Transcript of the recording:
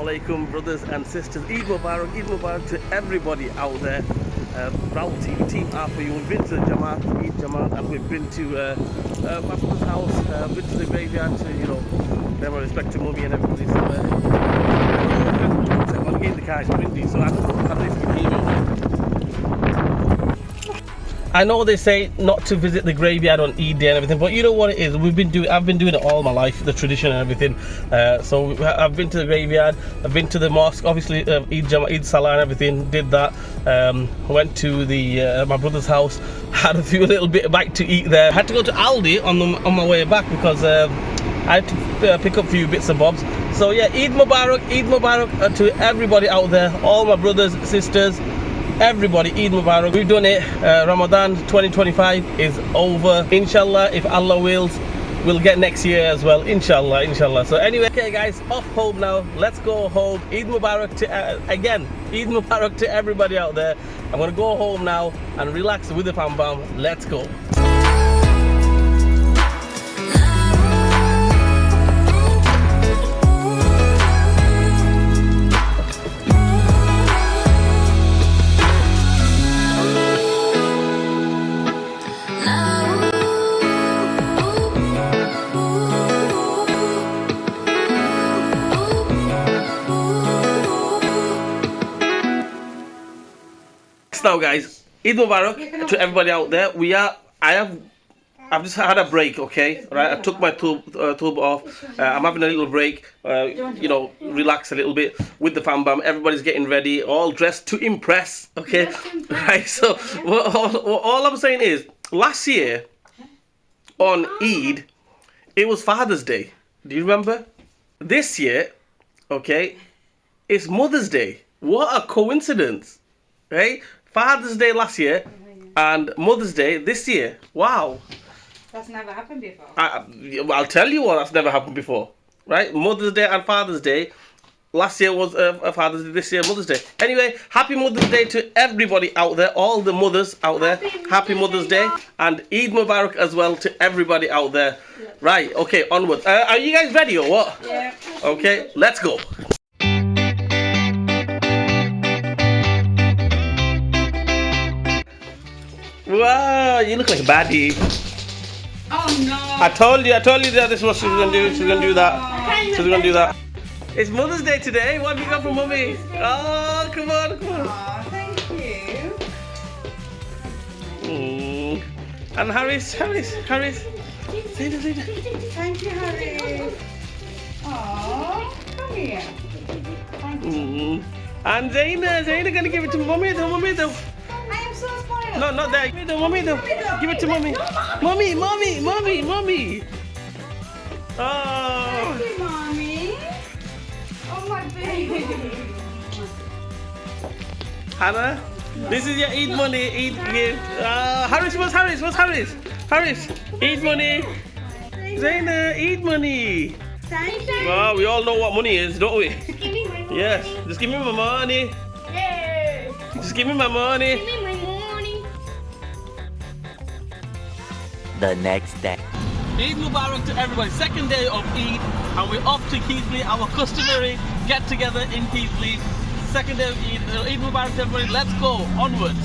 alaikum, brothers and sisters. Eid Mubarak to everybody out there. Prowl team after you. We've been to Jamaat, Eid Jamaat, and we've been to my brother's house, been to the graveyard to, you know, pay my respect to Mummy and everybody. So, I'm getting the car, it's windy, so I don't know how this can hear me. I know they say not to visit the graveyard on Eid Day and everything, but you know what it is. I've been doing it all my life, the tradition and everything. So I've been to the graveyard, I've been to the mosque, obviously Eid Salah and everything. Did that. Went to the my brother's house, had a little bit of bite to eat there. Had to go to Aldi on my way back because I had to pick up a few bits and bobs. So yeah, Eid Mubarak to everybody out there, all my brothers, sisters. Everybody, Eid Mubarak. We've done it. Ramadan 2025 is over. Inshallah, if Allah wills, we'll get next year as well. Inshallah. So anyway, okay guys, off home now. Let's go home. Eid Mubarak to again. Eid Mubarak to everybody out there. I'm gonna go home now and relax with the fam bam. Let's go. Now guys, Eid Mubarak to everybody out there. I've just had a break, okay? Right, I took my tube off. I'm having a little break, you know, relax a little bit with the fam bam. Everybody's getting ready, all dressed to impress, okay? Right, so all I'm saying is, last year on Eid, it was Father's Day. Do you remember? This year, okay, it's Mother's Day. What a coincidence, right? Father's Day last year and Mother's Day this year. Wow. That's never happened before. I'll tell you what, that's never happened before. Right? Mother's Day and Father's Day. Last year was Father's Day, this year Mother's Day. Anyway, happy Mother's Day to everybody out there, all the mothers out there. Happy Mother's Day. And Eid Mubarak as well to everybody out there. Yeah. Right, okay, onwards. Are you guys ready or what? Yeah. Okay, let's go. Wow, you look like a baddie. Oh no! I told you that this is what she was gonna do. She's gonna do that. She's gonna do that. It's Mother's Day today. What have you got for Mummy? Oh, come on. Oh, thank you. And Harris. Say that. Thank you, Harris. Oh, come here. Thank you. And Zaina gonna give it to Mummy though. I am so spoiled. No, not that. Mommy though. Give it to Mommy. Mommy. Oh. Thank you, Mommy. Oh, my baby. Hannah, this is your Eid money, Eid gift. Harris, what's Harris? Harris, Eid money. Zaina, Eid money. Thank you. Well, we all know what money is, don't we? Just give me my money. Yes, just give me my money. Yay. Just give me my money. Give me my money. The next day. Eid Mubarak to everybody. Second day of Eid, and we're off to Keighley, our customary get together in Keighley. Second day of Eid. Eid Mubarak to everybody. Let's go onwards.